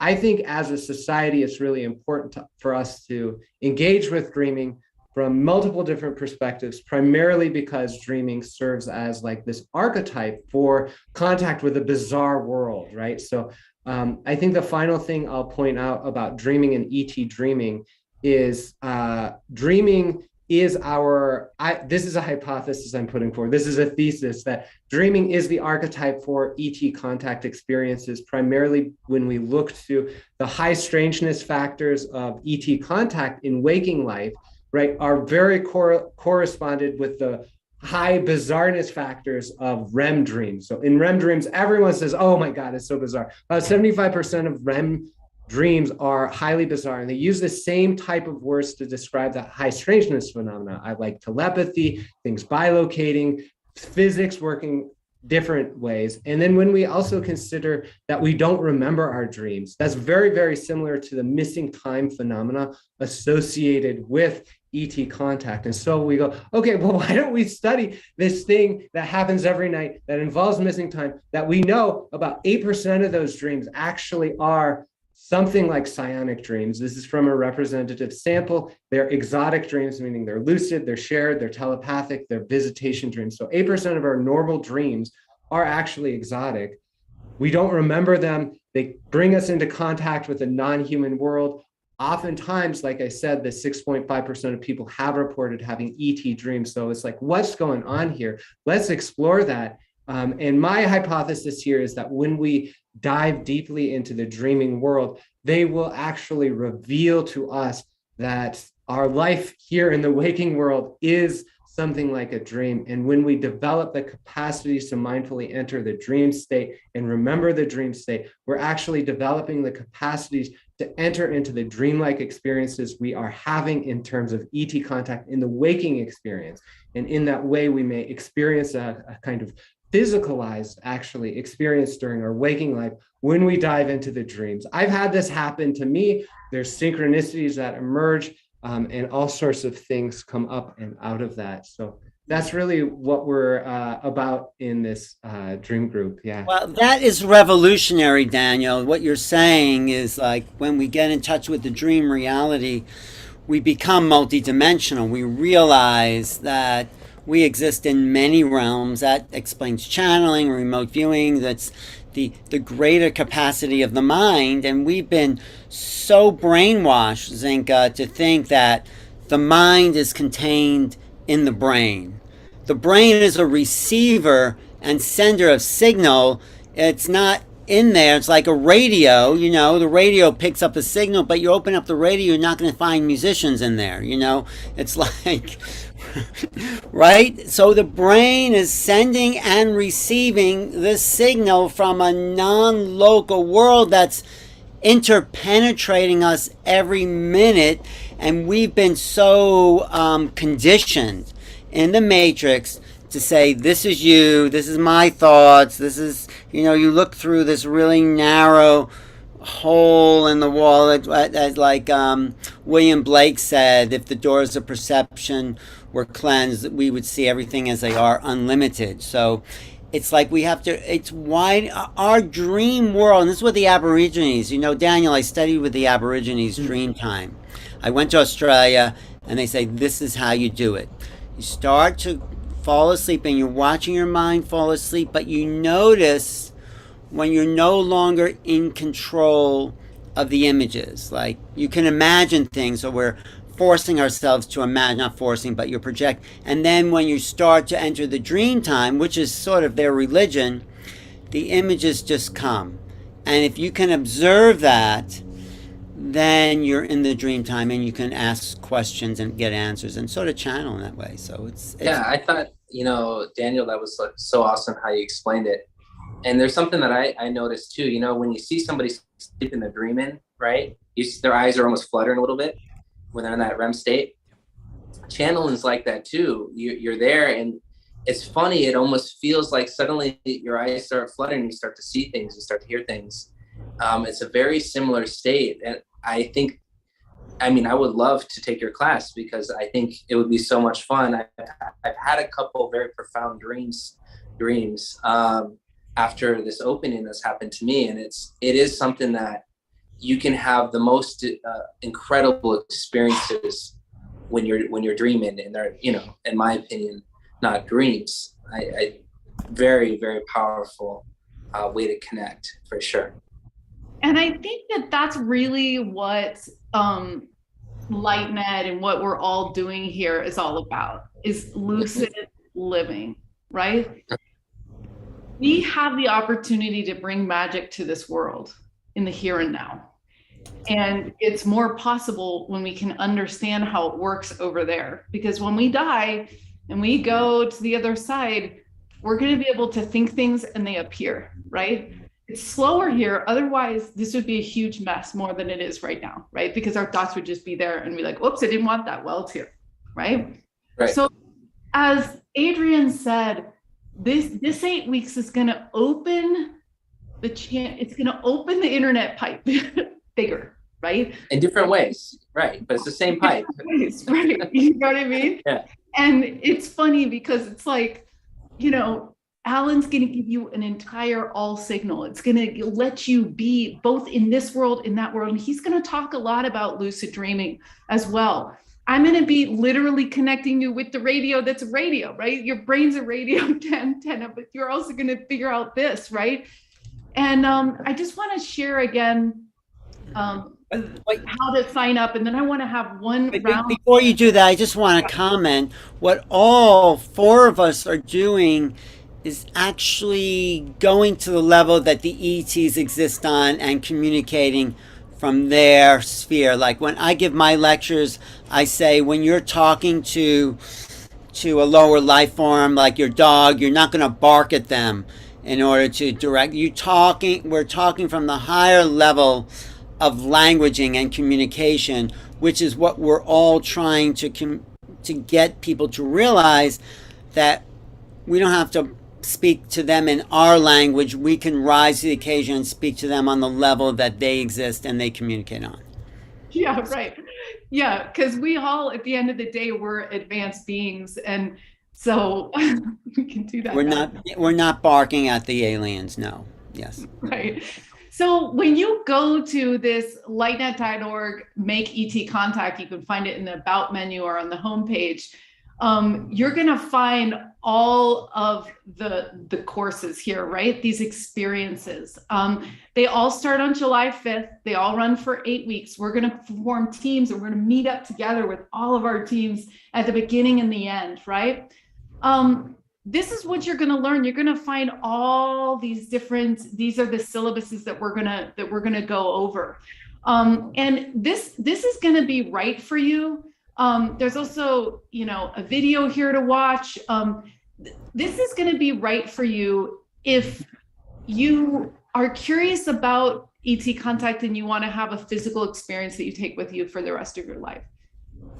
I think as a society, it's really important for us to engage with dreaming from multiple different perspectives, primarily because dreaming serves as like this archetype for contact with a bizarre world, right? So I think the final thing I'll point out about dreaming and ET dreaming is dreaming is this is a hypothesis I'm putting forward. This is a thesis that dreaming is the archetype for ET contact experiences, primarily when we look to the high strangeness factors of ET contact in waking life, right, are very corresponded with the high bizarreness factors of REM dreams. So in REM dreams, everyone says, oh my God, it's so bizarre. About 75% of REM dreams are highly bizarre, and they use the same type of words to describe the high strangeness phenomena. I like telepathy, things bilocating, physics working different ways. And then when we also consider that we don't remember our dreams, that's very, very similar to the missing time phenomena associated with ET contact. And so we go, okay, well, why don't we study this thing that happens every night that involves missing time, that we know about 8% of those dreams actually are something like psionic dreams. This is from a representative sample. They're exotic dreams, meaning they're lucid, they're shared, they're telepathic, they're visitation dreams. So 8% of our normal dreams are actually exotic. We don't remember them. They bring us into contact with a non-human world. Oftentimes, like I said, the 6.5% of people have reported having ET dreams. So it's like, what's going on here? Let's explore that. And my hypothesis here is that when we dive deeply into the dreaming world, they will actually reveal to us that our life here in the waking world is something like a dream. And when we develop the capacities to mindfully enter the dream state and remember the dream state, we're actually developing the capacities to enter into the dreamlike experiences we are having in terms of ET contact in the waking experience. And in that way, we may experience a kind of physicalized actually experience during our waking life when we dive into the dreams. I've had this happen to me. There's synchronicities that emerge and all sorts of things come up and out of that. So that's really what we're about in this dream group. Yeah. Well, that is revolutionary, Daniel. What you're saying is like when we get in touch with the dream reality, we become multidimensional. We realize that we exist in many realms. That explains channeling, remote viewing. That's the greater capacity of the mind. And we've been so brainwashed, Zinka, to think that the mind is contained in the brain. The brain is a receiver and sender of signal. It's not in there. It's like a radio, you know, the radio picks up a signal, but you open up the radio, you're not going to find musicians in there, you know. It's like, right? So the brain is sending and receiving this signal from a non-local world that's interpenetrating us every minute. And we've been so conditioned in the matrix to say, this is you, this is my thoughts, this is, you know, you look through this really narrow hole in the wall, as like William Blake said, if the doors of perception were cleansed, we would see everything as they are, unlimited. So it's like we have to, it's wide, our dream world, and this is what the Aborigines, you know, Daniel, I studied with the Aborigines Dreamtime. I went to Australia, and they say, this is how you do it. You start to fall asleep, and you're watching your mind fall asleep, but you notice when you're no longer in control of the images. Like, you can imagine things, so we're forcing ourselves to imagine, not forcing, but you project. And then when you start to enter the dream time, which is sort of their religion, the images just come. And if you can observe that, then you're in the dream time, and you can ask questions and get answers and sort of channel in that way. So it's yeah, I thought, you know, Daniel, that was like so awesome how you explained it. And there's something that I noticed too, you know, when you see somebody sleep in the dreaming, right? Their eyes are almost fluttering a little bit when they're in that REM state. Channeling's like that too. You're there, and it's funny. It almost feels like suddenly your eyes start fluttering. You start to see things. You start to hear things. It's a very similar state. And I think, I mean, I would love to take your class because I think it would be so much fun. I've had a couple very profound dreams after this opening that's happened to me. And it is something that you can have the most incredible experiences when you're dreaming, and they're, you know, in my opinion, not dreams. I very, very powerful way to connect, for sure. And I think that that's really what Lightnet and what we're all doing here is all about, is lucid living, right? We have the opportunity to bring magic to this world in the here and now. And it's more possible when we can understand how it works over there. Because when we die and we go to the other side, we're going to be able to think things and they appear, right? It's slower here. Otherwise, this would be a huge mess more than it is right now, right? Because our thoughts would just be there and be like, whoops, I didn't want that. Well, it's here, right? Right. So as Adrian said, this 8 weeks is going to open it's going to open the internet pipe bigger, right? In different ways, right? But it's the same pipe. Right. You know what I mean? Yeah. And it's funny because it's like, you know, Alan's going to give you an entire all signal. It's going to let you be both in this world, in that world. And he's going to talk a lot about lucid dreaming as well. I'm going to be literally connecting you with the radio that's a radio, right? Your brain's a radio antenna, but you're also going to figure out this, right? And I just want to share again how to sign up. And then I want to have one round. Before you do that, I just want to comment what all four of us are doing is actually going to the level that the ETs exist on and communicating from their sphere. Like when I give my lectures, I say when you're talking to a lower life form like your dog, you're not going to bark at them in order to direct you. We're talking from the higher level of languaging and communication, which is what we're all trying to get people to realize, that we don't have to speak to them in our language. We can rise to the occasion and speak to them on the level that they exist and they communicate on. Yeah, right. Yeah, because we all, at the end of the day, we're advanced beings, and so we can do that. We're not barking at the aliens. No. Yes. Right. So when you go to this lightnet.org, make ET contact, you can find it in the About menu or on the homepage. You're going to find all of the courses here, right? These experiences. They all start on July 5th. They all run for 8 weeks. We're going to form teams, and we're going to meet up together with all of our teams at the beginning and the end, right? This is what you're going to learn. You're going to find all these these are the syllabuses that we're going to go over. And this is going to be right for you. There's also, you know, a video here to watch. This is going to be right for you if you are curious about ET contact and you want to have a physical experience that you take with you for the rest of your life.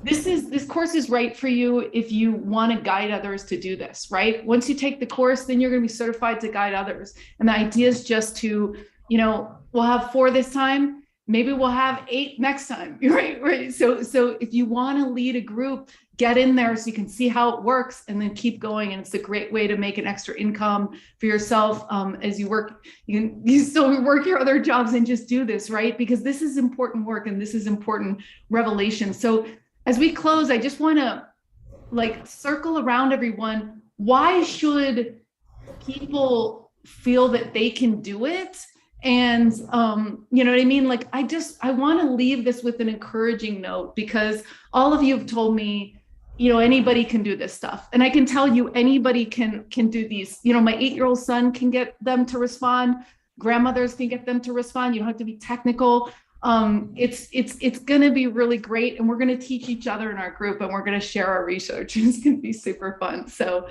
This course is right for you if you want to guide others to do this, right? Once you take the course, then you're going to be certified to guide others. And the idea is just to, you know, we'll have 4 this time. Maybe we'll have 8 next time, right? So if you want to lead a group, get in there so you can see how it works and then keep going. And it's a great way to make an extra income for yourself as you work. You still work your other jobs and just do this, right? Because this is important work and this is important revelation. So as we close, I just want to circle around everyone. Why should people feel that they can do it? And you know what I mean? Like, I want to leave this with an encouraging note, because all of you have told me, you know, anybody can do this stuff. And I can tell you, anybody can do these. You know, my 8-year-old son can get them to respond. Grandmothers can get them to respond. You don't have to be technical. It's going to be really great. And we're going to teach each other in our group, and we're going to share our research. It's going to be super fun. So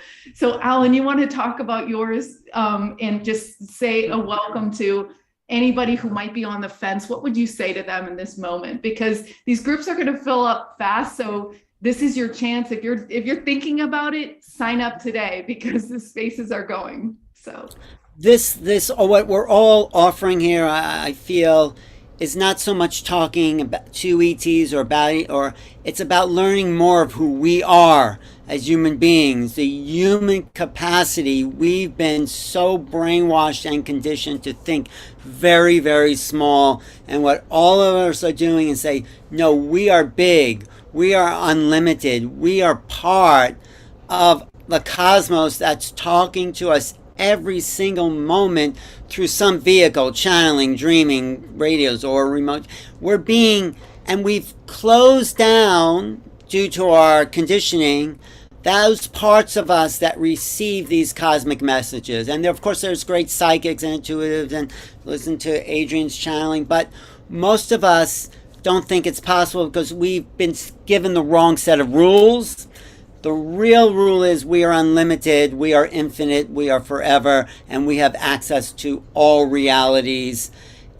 Alan, you want to talk about yours and just say a welcome to anybody who might be on the fence? What would you say to them in this moment? Because these groups are going to fill up fast. So this is your chance. If you're thinking about it, sign up today because the spaces are going. So this what we're all offering here, I feel, is not so much talking about to ETs or about it, or it's about learning more of who we are as human beings, the human capacity. We've been so brainwashed and conditioned to think very, very small, and what all of us are doing is say, no, we are big, we are unlimited, we are part of the cosmos that's talking to us every single moment through some vehicle, channeling, dreaming, radios, or remote. We're being, and we've closed down due to our conditioning those parts of us that receive these cosmic messages. And of course, there's great psychics and intuitives, and listen to Adrian's channeling, but most of us don't think it's possible because we've been given the wrong set of rules. The real rule is we are unlimited, we are infinite, we are forever, and we have access to all realities.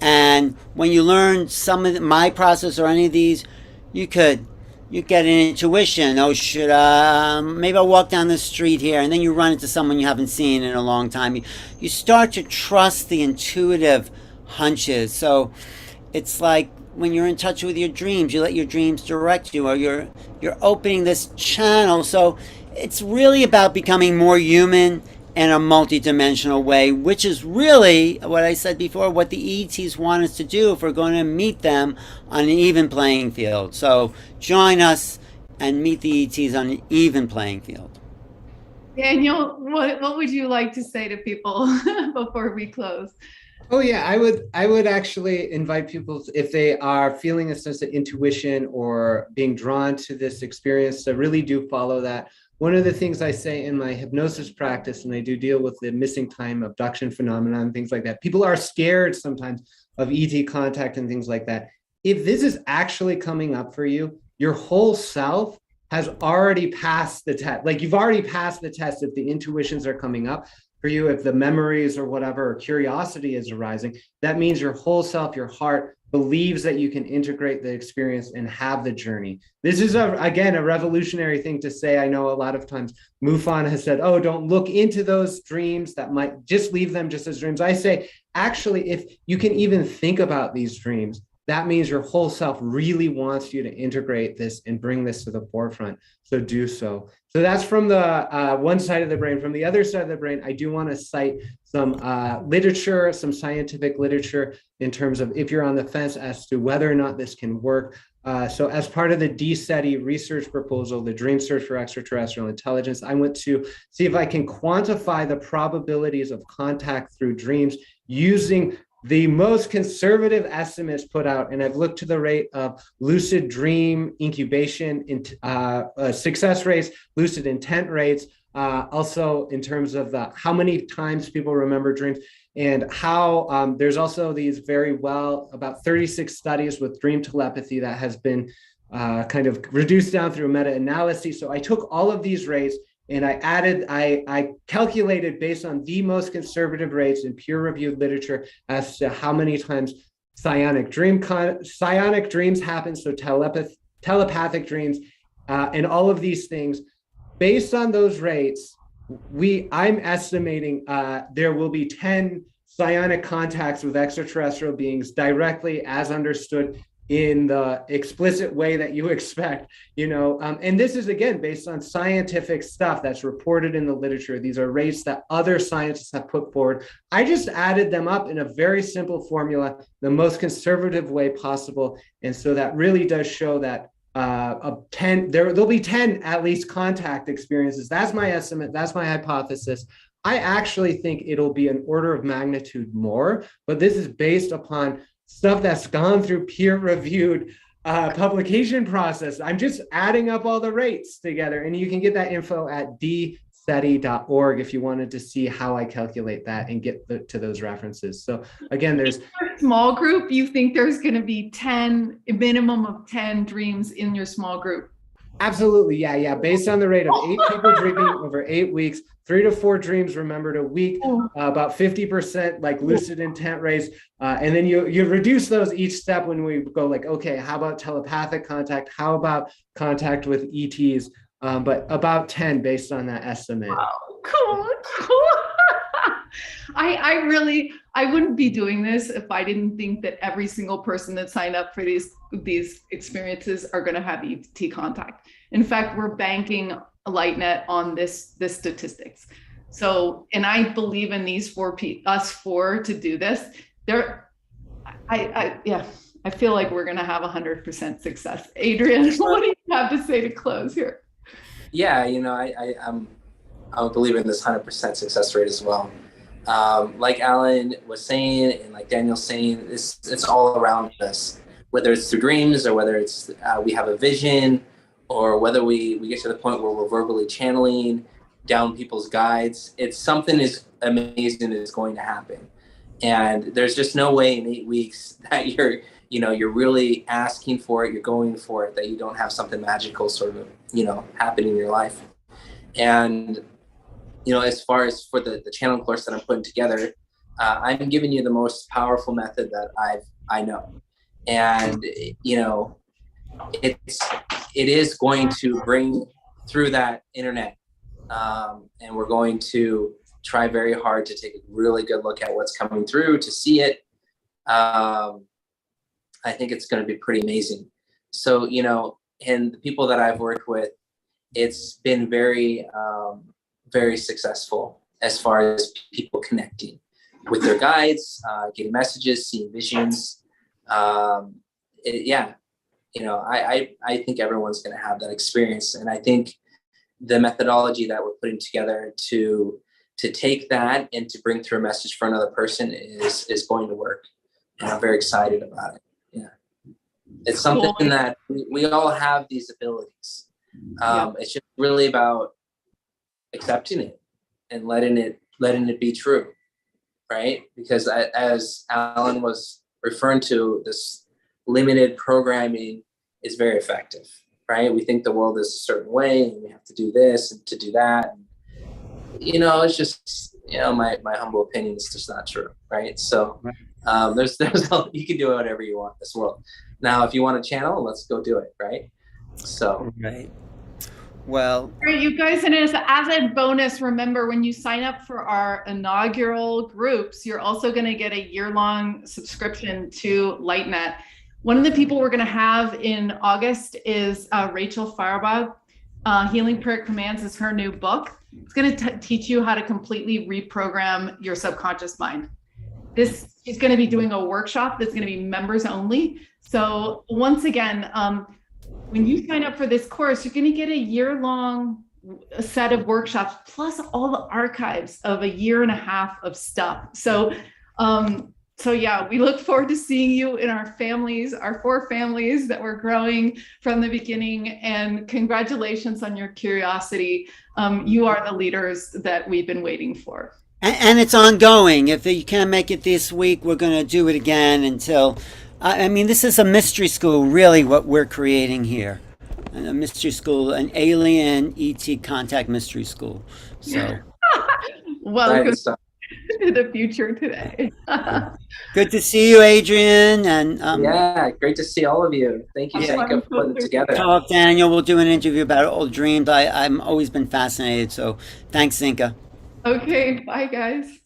And when you learn some of my process or any of these, you get an intuition. Oh, maybe I'll walk down the street here, and then you run into someone you haven't seen in a long time. You start to trust the intuitive hunches. So it's like when you're in touch with your dreams, you let your dreams direct you, or you're opening this channel. So it's really about becoming more human in a multidimensional way, which is really what I said before, what the ETs want us to do if we're going to meet them on an even playing field. So join us and meet the ETs on an even playing field. Daniel, what would you like to say to people before we close? Oh yeah, I would actually invite people, if they are feeling a sense of intuition or being drawn to this experience, to really do follow that. One of the things I say in my hypnosis practice, and I do deal with the missing time abduction phenomenon, things like that. People are scared sometimes of ET contact and things like that. If this is actually coming up for you, your whole self has already passed the test. Like, you've already passed the test if the intuitions are coming up for you, if the memories or whatever, or curiosity is arising. That means your whole self, your heart, believes that you can integrate the experience and have the journey. This is, again, a revolutionary thing to say. I know a lot of times MUFON has said, oh, don't look into those dreams, that might just leave them just as dreams. I say, actually, if you can even think about these dreams, that means your whole self really wants you to integrate this and bring this to the forefront. So do so. So that's from the one side of the brain. From the other side of the brain, I do want to cite some literature, some scientific literature in terms of if you're on the fence as to whether or not this can work. So as part of the DSETI research proposal, the Dream Search for Extraterrestrial Intelligence, I went to see if I can quantify the probabilities of contact through dreams using the most conservative estimates put out, and I've looked to the rate of lucid dream incubation, success rates, lucid intent rates, also in terms of how many times people remember dreams, and how there's also these about 36 studies with dream telepathy that has been kind of reduced down through meta-analysis. So I took all of these rates and I calculated based on the most conservative rates in peer-reviewed literature as to how many times psionic dreams happen, so telepathic dreams, and all of these things. Based on those rates, I'm estimating there will be 10 psionic contacts with extraterrestrial beings directly as understood in the explicit way that you expect, and this is, again, based on scientific stuff that's reported in the literature. These are rates that other scientists have put forward. I just added them up in a very simple formula, the most conservative way possible. And so that really does show that there'll be 10 at least contact experiences. That's my estimate. That's my hypothesis. I actually think it'll be an order of magnitude more, but this is based upon stuff that's gone through peer-reviewed publication process. I'm just adding up all the rates together, and you can get that info at dseti.org if you wanted to see how I calculate that and get to those references. So again, there's a small group. You think there's going to be a minimum of 10 dreams in your small group? Absolutely. Yeah. Yeah. Based on the rate of 8 people dreaming over 8 weeks, 3 to 4 dreams remembered a week, about 50% like lucid intent rates. And then you reduce those each step when we go like, okay, how about telepathic contact? How about contact with ETs? But about 10 based on that estimate. Wow, cool. I wouldn't be doing this if I didn't think that every single person that signed up for these experiences are going to have ET contact. In fact, we're banking Lightnet on this statistics. So, and I believe in these us four to do this. I feel like we're going to have 100% success. Adrian, what do you have to say to close here? Yeah, I'm a believer in this 100% success rate as well. Like Alan was saying, and like Daniel's saying, it's all around us, whether it's through dreams or whether it's we have a vision, or whether we get to the point where we're verbally channeling down people's guides. It's something is amazing is going to happen. And there's just no way in 8 weeks that you're really asking for it, you're going for it, that you don't have something magical sort of, happen in your life. And as far as for the channel course that I'm putting together, I'm giving you the most powerful method that I know. And, it is going to bring through that internet. And we're going to try very hard to take a really good look at what's coming through, to see it. I think it's going to be pretty amazing. So, and the people that I've worked with, it's been very, very successful as far as people connecting with their guides, getting messages, seeing visions. I think everyone's going to have that experience. And I think the methodology that we're putting together to take that and to bring through a message for another person is going to work. And I'm very excited about it. Yeah. It's something that we all have these abilities. It's just really about accepting it and letting it be true, right? Because as Alan was referring to, this limited programming is very effective, right? We think the world is a certain way and we have to do this and to do that. It's just, my humble opinion is just not true, right? So there's you can do whatever you want in this world. Now, if you want a channel, let's go do it, right? So. Right. Well, all right, you guys, and as a bonus, remember when you sign up for our inaugural groups, you're also going to get a year-long subscription to Lightnet. One of the people we're going to have in August is Rachel Firebug. Healing Prayer Commands is her new book. It's going to teach you how to completely reprogram your subconscious mind. She's going to be doing a workshop that's going to be members only. So once again, when you sign up for this course, you're going to get a year-long set of workshops, plus all the archives of a year and a half of stuff. So yeah, we look forward to seeing you in our families, our 4 families that we're growing from the beginning. And congratulations on your curiosity. You are the leaders that we've been waiting for. And it's ongoing. If you can't make it this week, we're going to do it again until... this is a mystery school, really, what we're creating here. A mystery school, an alien ET contact mystery school. So, welcome to the future today. Good to see you, Adrian. And yeah, great to see all of you. Thank you, Zinka, for putting it together. Talk, Daniel. We'll do an interview about old dreams. I'm always been fascinated. So, thanks, Zinka. Okay, bye, guys.